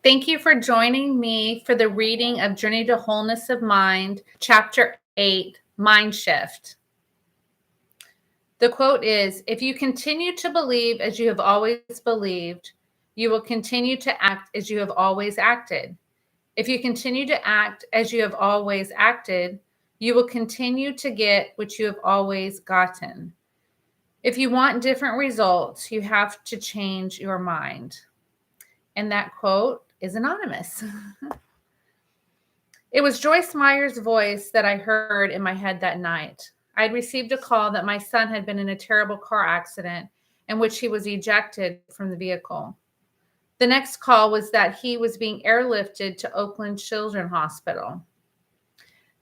Thank you for joining me for the reading of Journey to Wholeness of Mind, Chapter 8, Mind Shift. The quote is, "If you continue to believe as you have always believed, you will continue to act as you have always acted. If you continue to act as you have always acted, you will continue to get what you have always gotten. If you want different results, you have to change your mind." And that quote is anonymous. It was Joyce Meyer's voice that I heard in my head that night. I had received a call that my son had been in a terrible car accident in which he was ejected from the vehicle. The next call was that he was being airlifted to Oakland Children's Hospital.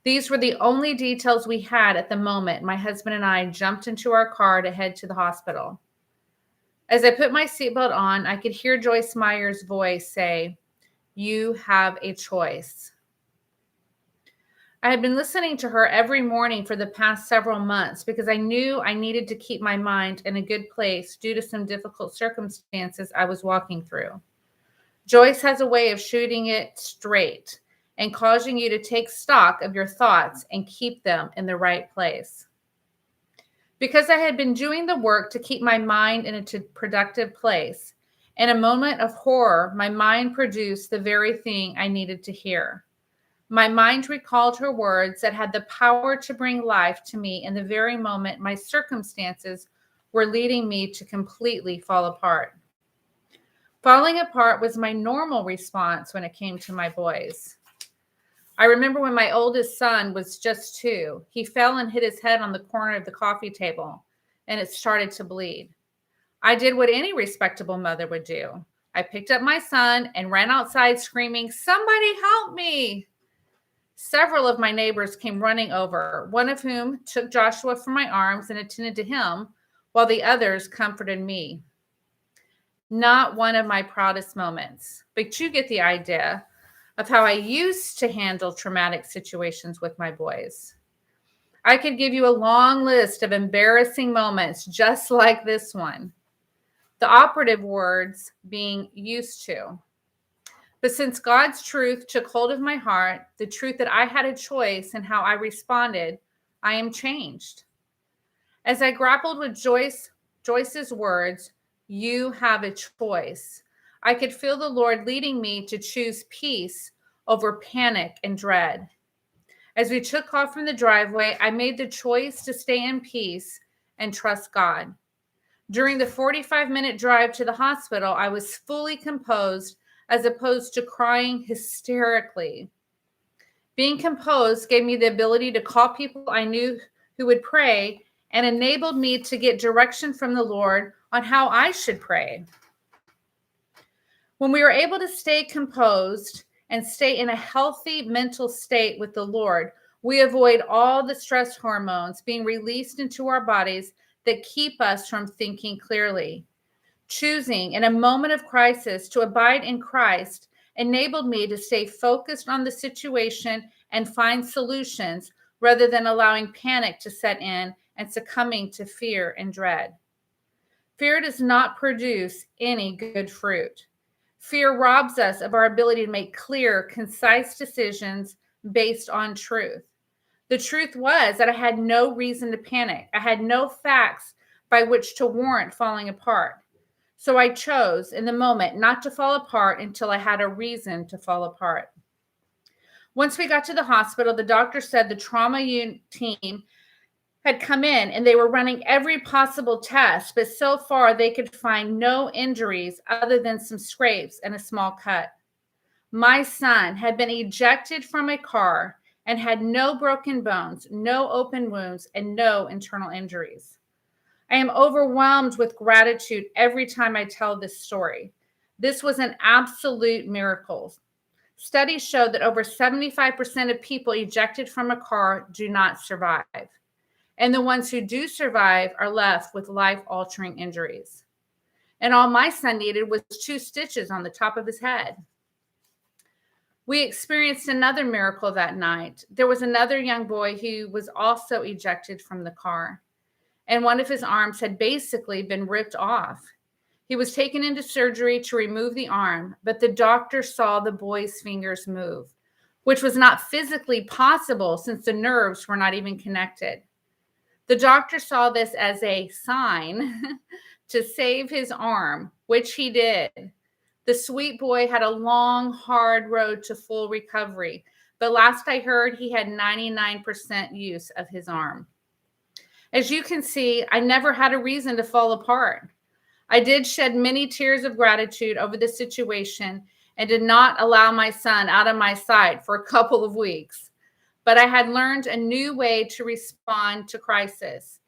These were the only details we had at the moment. My husband and I jumped into our car to head to the hospital. As I put my seatbelt on, I could hear Joyce Meyer's voice say, "You have a choice." I had been listening to her every morning for the past several months because I knew I needed to keep my mind in a good place due to some difficult circumstances I was walking through. Joyce has a way of shooting it straight and causing you to take stock of your thoughts and keep them in the right place. Because I had been doing the work to keep my mind in a productive place, in a moment of horror, my mind produced the very thing I needed to hear. My mind recalled her words that had the power to bring life to me in the very moment my circumstances were leading me to completely fall apart. Falling apart was my normal response when it came to my boys. I remember when my oldest son was just 2, he fell and hit his head on the corner of the coffee table, and it started to bleed. I did what any respectable mother would do. I picked up my son and ran outside screaming, "Somebody help me!" Several of my neighbors came running over, one of whom took Joshua from my arms and attended to him, while the others comforted me. Not one of my proudest moments, but you get the idea of how I used to handle traumatic situations with my boys. I could give you a long list of embarrassing moments just like this one. The operative words being used to. But since God's truth took hold of my heart, the truth that I had a choice in how I responded, I am changed. As I grappled with Joyce's words, "You have a choice," I could feel the Lord leading me to choose peace over panic and dread. As we took off from the driveway, I made the choice to stay in peace and trust God. During the 45-minute drive to the hospital, I was fully composed as opposed to crying hysterically. Being composed gave me the ability to call people I knew who would pray and enabled me to get direction from the Lord on how I should pray. When we were able to stay composed and stay in a healthy mental state with the Lord, we avoid all the stress hormones being released into our bodies that keep us from thinking clearly. Choosing in a moment of crisis to abide in Christ enabled me to stay focused on the situation and find solutions rather than allowing panic to set in and succumbing to fear and dread. Fear does not produce any good fruit. Fear robs us of our ability to make clear, concise decisions based on truth. The truth was that I had no reason to panic. I had no facts by which to warrant falling apart. So I chose in the moment not to fall apart until I had a reason to fall apart. Once we got to the hospital, the doctor said the trauma team had come in and they were running every possible test, but so far they could find no injuries other than some scrapes and a small cut. My son had been ejected from a car and had no broken bones, no open wounds, and no internal injuries. I am overwhelmed with gratitude every time I tell this story. This was an absolute miracle. Studies show that over 75% of people ejected from a car do not survive. And the ones who do survive are left with life-altering injuries. And all my son needed was 2 stitches on the top of his head. We experienced another miracle that night. There was another young boy who was also ejected from the car, and one of his arms had basically been ripped off. He was taken into surgery to remove the arm, but the doctor saw the boy's fingers move, which was not physically possible since the nerves were not even connected. The doctor saw this as a sign to save his arm, which he did. The sweet boy had a long, hard road to full recovery, but last I heard, he had 99% use of his arm. As you can see, I never had a reason to fall apart. I did shed many tears of gratitude over the situation and did not allow my son out of my sight for a couple of weeks. But I had learned a new way to respond to crisis.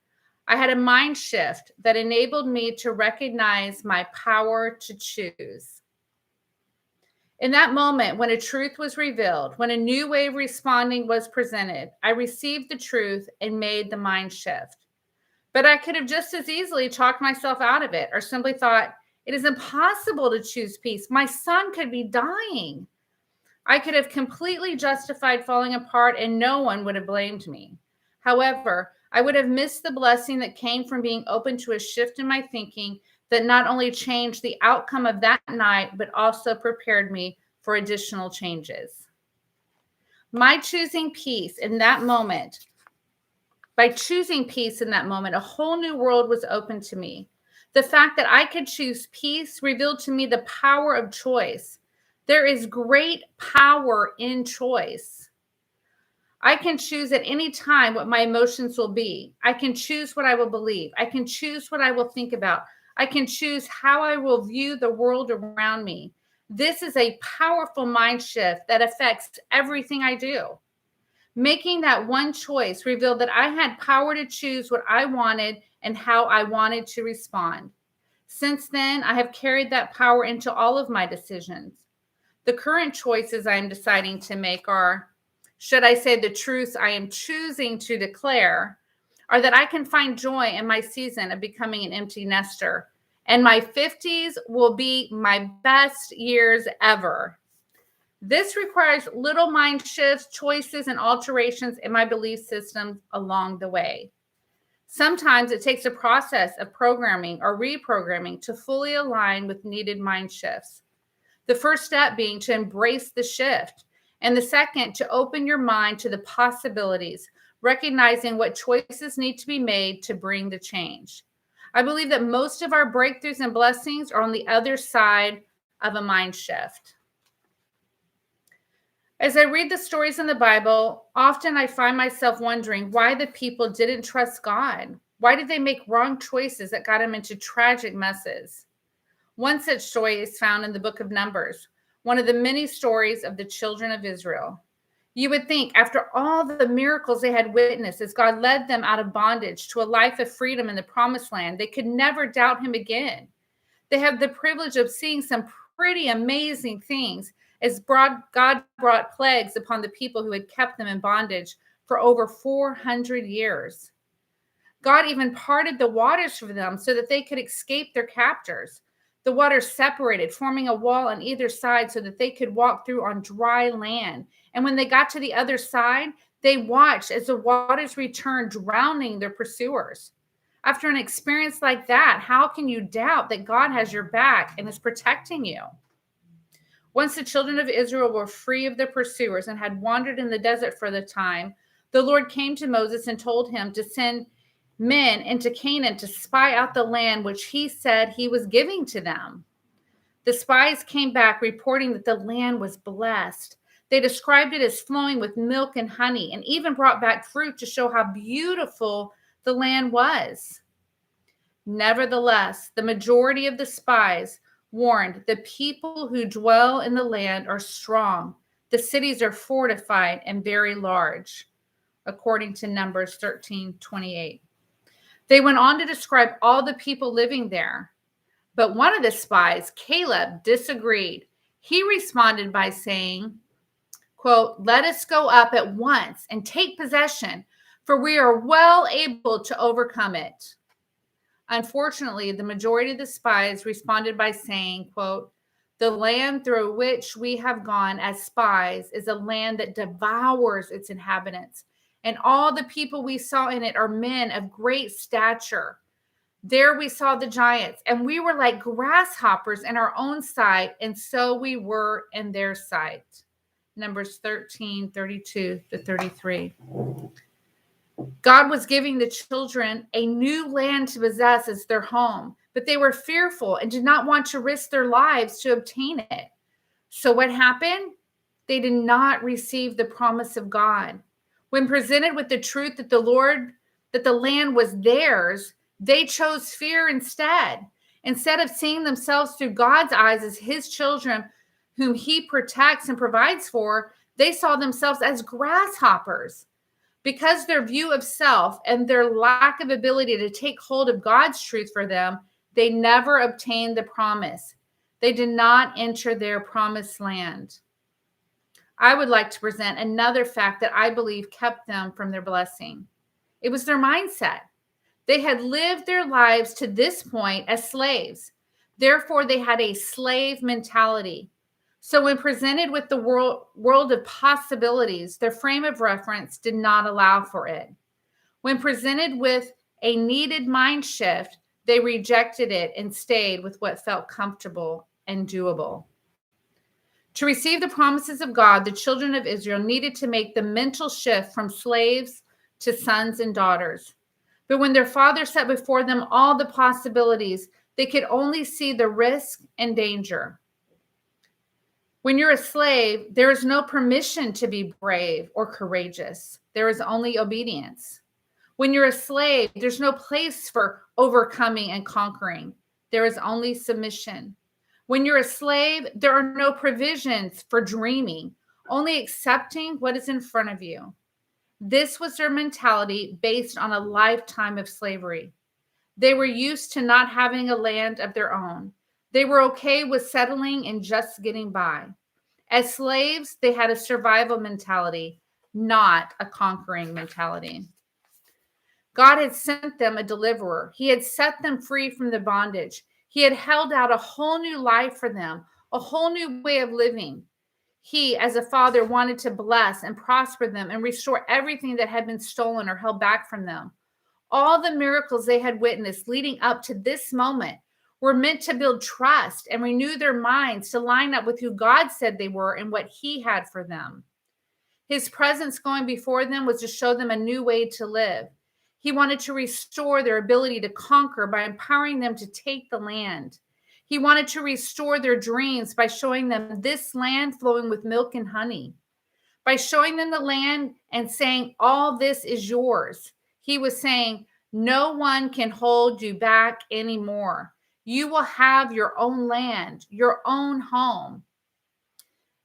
I had a mind shift that enabled me to recognize my power to choose. In that moment, when a truth was revealed, when a new way of responding was presented, I received the truth and made the mind shift. But I could have just as easily talked myself out of it or simply thought, it is impossible to choose peace. My son could be dying. I could have completely justified falling apart and no one would have blamed me. However, I would have missed the blessing that came from being open to a shift in my thinking that not only changed the outcome of that night, but also prepared me for additional changes. By choosing peace in that moment, a whole new world was open to me. The fact that I could choose peace revealed to me the power of choice. There is great power in choice. I can choose at any time what my emotions will be. I can choose what I will believe. I can choose what I will think about. I can choose how I will view the world around me. This is a powerful mind shift that affects everything I do. Making that one choice revealed that I had power to choose what I wanted and how I wanted to respond. Since then, I have carried that power into all of my decisions. The current choices I am deciding to make are, should I say the truths I am choosing to declare, are that I can find joy in my season of becoming an empty nester. And my 50s will be my best years ever. This requires little mind shifts, choices, and alterations in my belief systems along the way. Sometimes it takes a process of programming or reprogramming to fully align with needed mind shifts. The first step being to embrace the shift, and the second, to open your mind to the possibilities, recognizing what choices need to be made to bring the change. I believe that most of our breakthroughs and blessings are on the other side of a mind shift. As I read the stories in the Bible, often I find myself wondering why the people didn't trust God. Why did they make wrong choices that got them into tragic messes? One such story is found in the book of Numbers, one of the many stories of the children of Israel. You would think, after all the miracles they had witnessed as God led them out of bondage to a life of freedom in the promised land, they could never doubt him again. They have the privilege of seeing some pretty amazing things as God brought plagues upon the people who had kept them in bondage for over 400 years. God even parted the waters for them so that they could escape their captors. The waters separated, forming a wall on either side so that they could walk through on dry land. And when they got to the other side, they watched as the waters returned, drowning their pursuers. After an experience like that, how can you doubt that God has your back and is protecting you? Once the children of Israel were free of their pursuers and had wandered in the desert for the time, the Lord came to Moses and told him to send men into Canaan to spy out the land which he said he was giving to them. The spies came back reporting that the land was blessed. They described it as flowing with milk and honey, and even brought back fruit to show how beautiful the land was. Nevertheless, the majority of the spies warned, the people who dwell in the land are strong. The cities are fortified and very large, according to Numbers 13:28. They went on to describe all the people living there. But one of the spies, Caleb, disagreed. He responded by saying, quote, "Let us go up at once and take possession, for we are well able to overcome it." Unfortunately, the majority of the spies responded by saying, quote, "The land through which we have gone as spies is a land that devours its inhabitants, and all the people we saw in it are men of great stature. There we saw the giants, and we were like grasshoppers in our own sight, and so we were in their sight. Numbers 13:32-33. God was giving the children a new land to possess as their home, but they were fearful and did not want to risk their lives to obtain it. So what happened? They did not receive the promise of God. When presented with the truth that the land was theirs, they chose fear instead. Instead of seeing themselves through God's eyes as his children whom he protects and provides for, they saw themselves as grasshoppers. Because their view of self and their lack of ability to take hold of God's truth for them, they never obtained the promise. They did not enter their promised land. I would like to present another fact that I believe kept them from their blessing. It was their mindset. They had lived their lives to this point as slaves. Therefore, they had a slave mentality. So when presented with the world of possibilities, their frame of reference did not allow for it. When presented with a needed mind shift, they rejected it and stayed with what felt comfortable and doable. To receive the promises of God, the children of Israel needed to make the mental shift from slaves to sons and daughters. But when their father set before them all the possibilities, they could only see the risk and danger. When you're a slave, there is no permission to be brave or courageous. There is only obedience. When you're a slave, there's no place for overcoming and conquering. There is only submission. When you're a slave, there are no provisions for dreaming, only accepting what is in front of you. This was their mentality based on a lifetime of slavery. They were used to not having a land of their own. They were okay with settling and just getting by. As slaves, they had a survival mentality, not a conquering mentality. God had sent them a deliverer. He had set them free from the bondage. He had held out a whole new life for them, a whole new way of living. He, as a father, wanted to bless and prosper them and restore everything that had been stolen or held back from them. All the miracles they had witnessed leading up to this moment were meant to build trust and renew their minds to line up with who God said they were and what he had for them. His presence going before them was to show them a new way to live. He wanted to restore their ability to conquer by empowering them to take the land. He wanted to restore their dreams by showing them this land flowing with milk and honey. By showing them the land and saying, all this is yours. He was saying, no one can hold you back anymore. You will have your own land, your own home.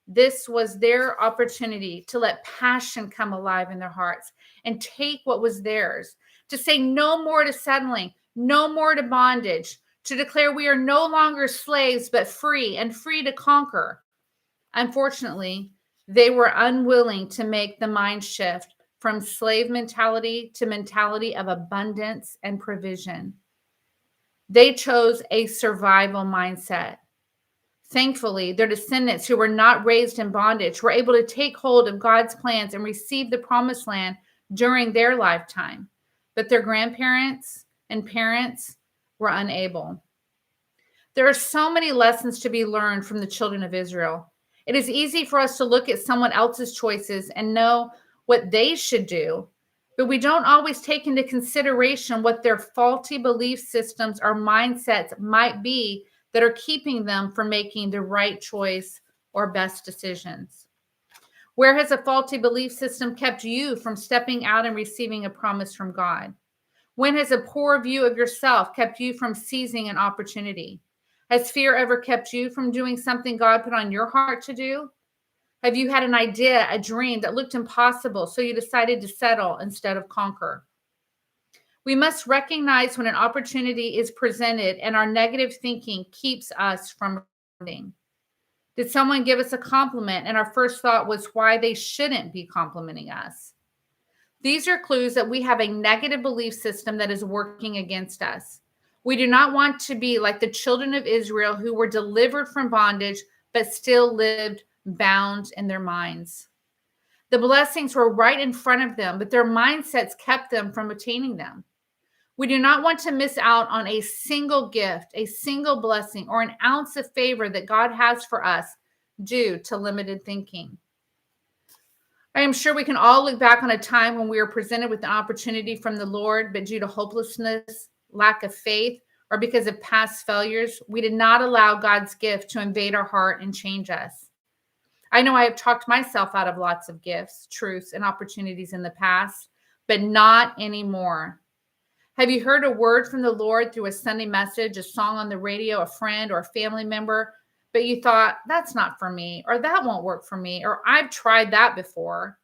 This was their opportunity to let passion come alive in their hearts and take what was theirs, to say no more to settling, no more to bondage, to declare we are no longer slaves, but free and free to conquer. Unfortunately, they were unwilling to make the mind shift from slave mentality to mentality of abundance and provision. They chose a survival mindset. Thankfully, their descendants who were not raised in bondage were able to take hold of God's plans and receive the promised land during their lifetime. But their grandparents and parents were unable. There are so many lessons to be learned from the children of Israel. It is easy for us to look at someone else's choices and know what they should do, but we don't always take into consideration what their faulty belief systems or mindsets might be that are keeping them from making the right choice or best decisions. Where has a faulty belief system kept you from stepping out and receiving a promise from God? When has a poor view of yourself kept you from seizing an opportunity? Has fear ever kept you from doing something God put on your heart to do? Have you had an idea, a dream that looked impossible, so you decided to settle instead of conquer? We must recognize when an opportunity is presented and our negative thinking keeps us from responding. Did someone give us a compliment and our first thought was why they shouldn't be complimenting us? These are clues that we have a negative belief system that is working against us. We do not want to be like the children of Israel who were delivered from bondage but still lived bound in their minds. The blessings were right in front of them, but their mindsets kept them from attaining them. We do not want to miss out on a single gift, a single blessing, or an ounce of favor that God has for us due to limited thinking. I am sure we can all look back on a time when we were presented with an opportunity from the Lord, but due to hopelessness, lack of faith, or because of past failures, we did not allow God's gift to invade our heart and change us. I know I have talked myself out of lots of gifts, truths, and opportunities in the past, but not anymore. Have you heard a word from the Lord through a Sunday message, a song on the radio, a friend or a family member, but you thought, that's not for me, or that won't work for me, or I've tried that before?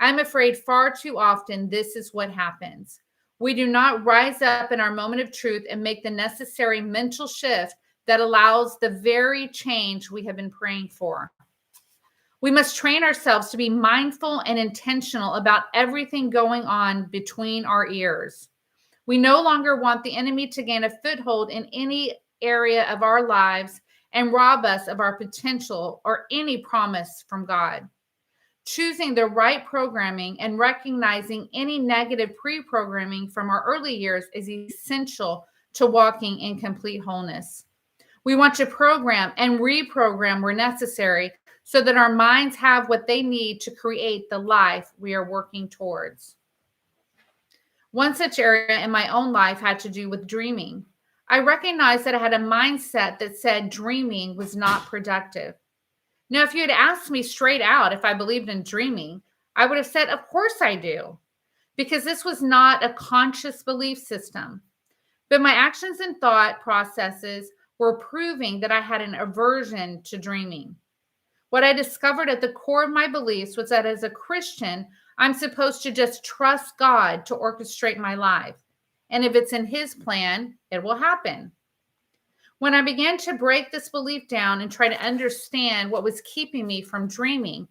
I'm afraid far too often this is what happens. We do not rise up in our moment of truth and make the necessary mental shift that allows the very change we have been praying for. We must train ourselves to be mindful and intentional about everything going on between our ears. We no longer want the enemy to gain a foothold in any area of our lives and rob us of our potential or any promise from God. Choosing the right programming and recognizing any negative pre-programming from our early years is essential to walking in complete wholeness. We want to program and reprogram where necessary so that our minds have what they need to create the life we are working towards. One such area in my own life had to do with dreaming. I recognized that I had a mindset that said dreaming was not productive. Now, if you had asked me straight out if I believed in dreaming, I would have said, of course I do, because this was not a conscious belief system. But my actions and thought processes were proving that I had an aversion to dreaming. What I discovered at the core of my beliefs was that as a Christian, I'm supposed to just trust God to orchestrate my life. And if it's in His plan, it will happen. When I began to break this belief down and try to understand what was keeping me from dreaming,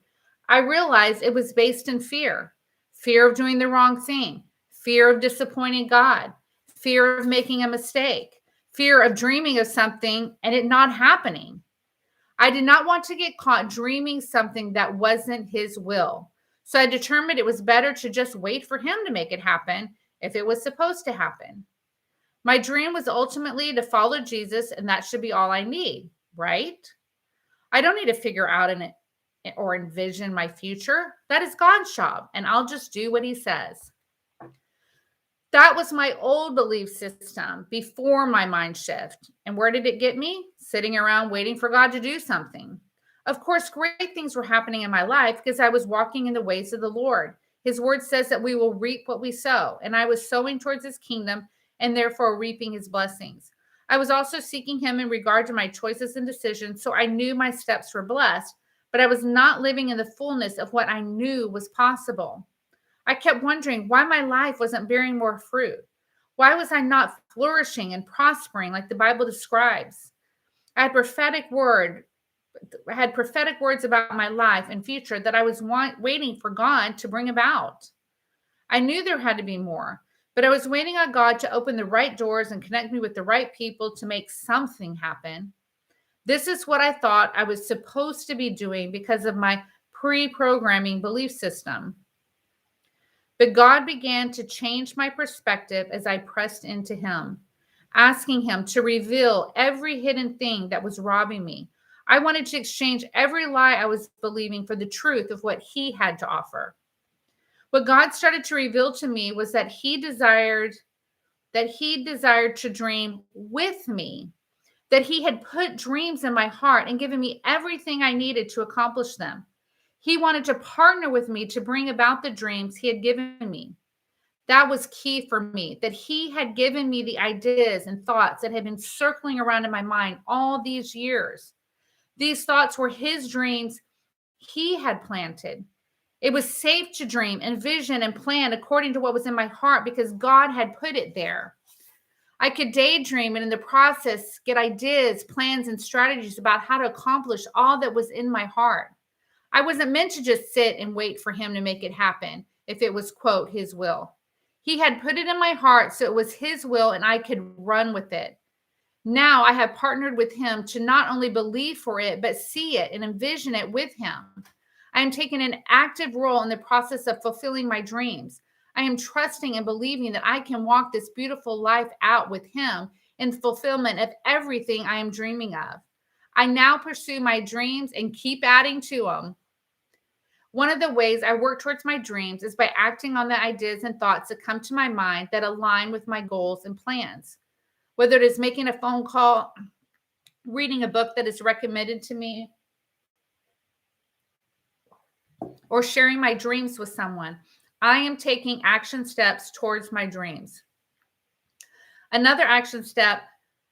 I realized it was based in fear. Fear of doing the wrong thing, fear of disappointing God, fear of making a mistake, fear of dreaming of something and it not happening. I did not want to get caught dreaming something that wasn't His will. So I determined it was better to just wait for Him to make it happen if it was supposed to happen. My dream was ultimately to follow Jesus, and that should be all I need, right? I don't need to figure out or envision my future. That is God's job, and I'll just do what He says. That was my old belief system before my mind shift. And where did it get me? Sitting around waiting for God to do something. Of course, great things were happening in my life because I was walking in the ways of the Lord. His word says that we will reap what we sow, and I was sowing towards His kingdom and therefore reaping His blessings. I was also seeking Him in regard to my choices and decisions, so I knew my steps were blessed, but I was not living in the fullness of what I knew was possible. I kept wondering why my life wasn't bearing more fruit. Why was I not flourishing and prospering like the Bible describes? I had prophetic words about my life and future that I was waiting for God to bring about. I knew there had to be more, but I was waiting on God to open the right doors and connect me with the right people to make something happen. This is what I thought I was supposed to be doing because of my pre-programming belief system. But God began to change my perspective as I pressed into Him, asking Him to reveal every hidden thing that was robbing me. I wanted to exchange every lie I was believing for the truth of what He had to offer. What God started to reveal to me was that He desired to dream with me, that He had put dreams in my heart and given me everything I needed to accomplish them. He wanted to partner with me to bring about the dreams He had given me. That was key for me, that He had given me the ideas and thoughts that had been circling around in my mind all these years. These thoughts were His dreams He had planted. It was safe to dream, envision, and plan according to what was in my heart because God had put it there. I could daydream and in the process get ideas, plans, and strategies about how to accomplish all that was in my heart. I wasn't meant to just sit and wait for Him to make it happen if it was, quote, His will. He had put it in my heart, so it was His will and I could run with it. Now I have partnered with Him to not only believe for it, but see it and envision it with Him. I am taking an active role in the process of fulfilling my dreams. I am trusting and believing that I can walk this beautiful life out with Him in fulfillment of everything I am dreaming of. I now pursue my dreams and keep adding to them. One of the ways I work towards my dreams is by acting on the ideas and thoughts that come to my mind that align with my goals and plans. Whether it is making a phone call, reading a book that is recommended to me, or sharing my dreams with someone, I am taking action steps towards my dreams. Another action step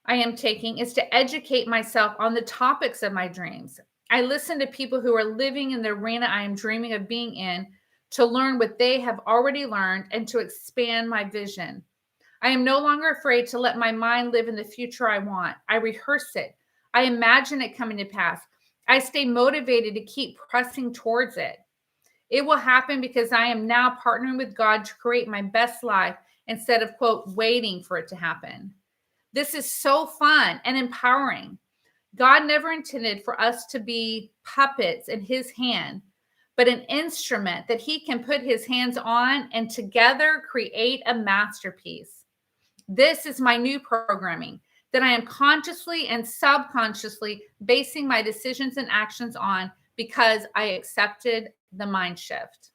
I am taking is to educate myself on the topics of my dreams. I listen to people who are living in the arena I am dreaming of being in to learn what they have already learned and to expand my vision. I am no longer afraid to let my mind live in the future I want. I rehearse it. I imagine it coming to pass. I stay motivated to keep pressing towards it. It will happen because I am now partnering with God to create my best life instead of, quote, waiting for it to happen. This is so fun and empowering. God never intended for us to be puppets in His hand, but an instrument that He can put His hands on and together create a masterpiece. This is my new programming that I am consciously and subconsciously basing my decisions and actions on because I accepted the mind shift.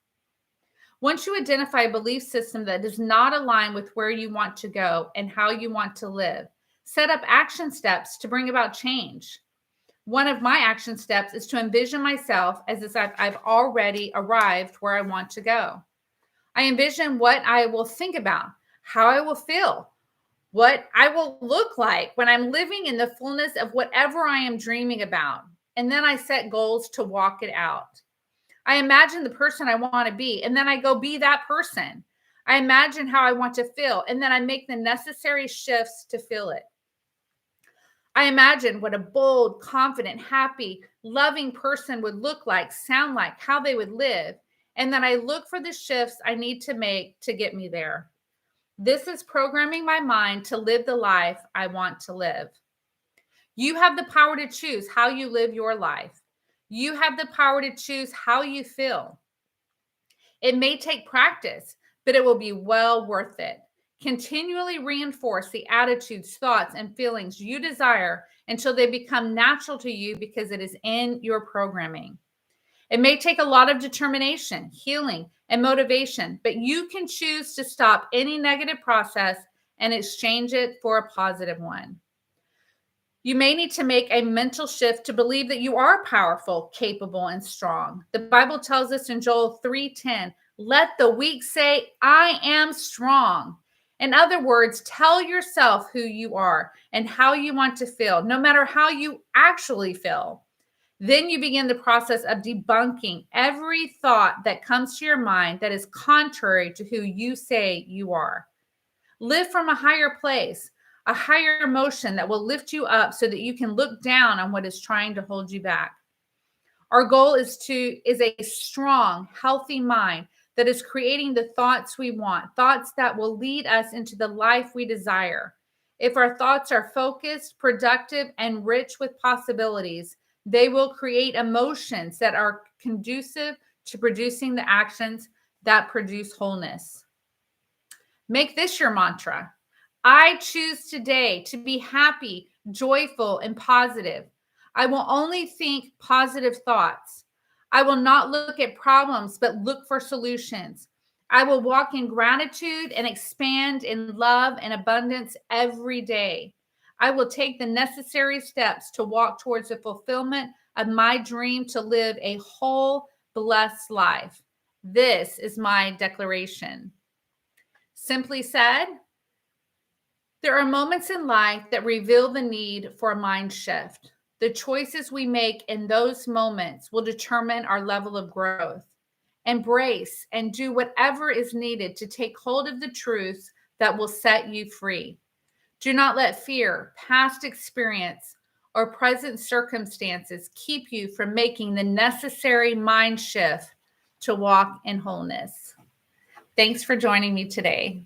Once you identify a belief system that does not align with where you want to go and how you want to live, set up action steps to bring about change. One of my action steps is to envision myself as if I've already arrived where I want to go. I envision what I will think about, how I will feel, what I will look like when I'm living in the fullness of whatever I am dreaming about. And then I set goals to walk it out. I imagine the person I want to be, and then I go be that person. I imagine how I want to feel, and then I make the necessary shifts to feel it. I imagine what a bold, confident, happy, loving person would look like, sound like, how they would live, and then I look for the shifts I need to make to get me there. This is programming my mind to live the life I want to live. You have the power to choose how you live your life. You have the power to choose how you feel. It may take practice, but it will be well worth it. Continually reinforce the attitudes, thoughts, and feelings you desire until they become natural to you because it is in your programming. It may take a lot of determination, healing, and motivation, but you can choose to stop any negative process and exchange it for a positive one. You may need to make a mental shift to believe that you are powerful, capable, and strong. The Bible tells us in Joel 3:10, let the weak say, I am strong. In other words, tell yourself who you are and how you want to feel, no matter how you actually feel. Then you begin the process of debunking every thought that comes to your mind that is contrary to who you say you are. Live from a higher place, a higher emotion that will lift you up so that you can look down on what is trying to hold you back. Our goal is a strong, healthy mind that is creating the thoughts we want, thoughts that will lead us into the life we desire. If our thoughts are focused, productive, and rich with possibilities, they will create emotions that are conducive to producing the actions that produce wholeness. Make this your mantra. I choose today to be happy, joyful, and positive. I will only think positive thoughts. I will not look at problems, but look for solutions. I will walk in gratitude and expand in love and abundance every day. I will take the necessary steps to walk towards the fulfillment of my dream to live a whole, blessed life. This is my declaration. Simply said, there are moments in life that reveal the need for a mind shift. The choices we make in those moments will determine our level of growth. Embrace and do whatever is needed to take hold of the truths that will set you free. Do not let fear, past experience, or present circumstances keep you from making the necessary mind shift to walk in wholeness. Thanks for joining me today.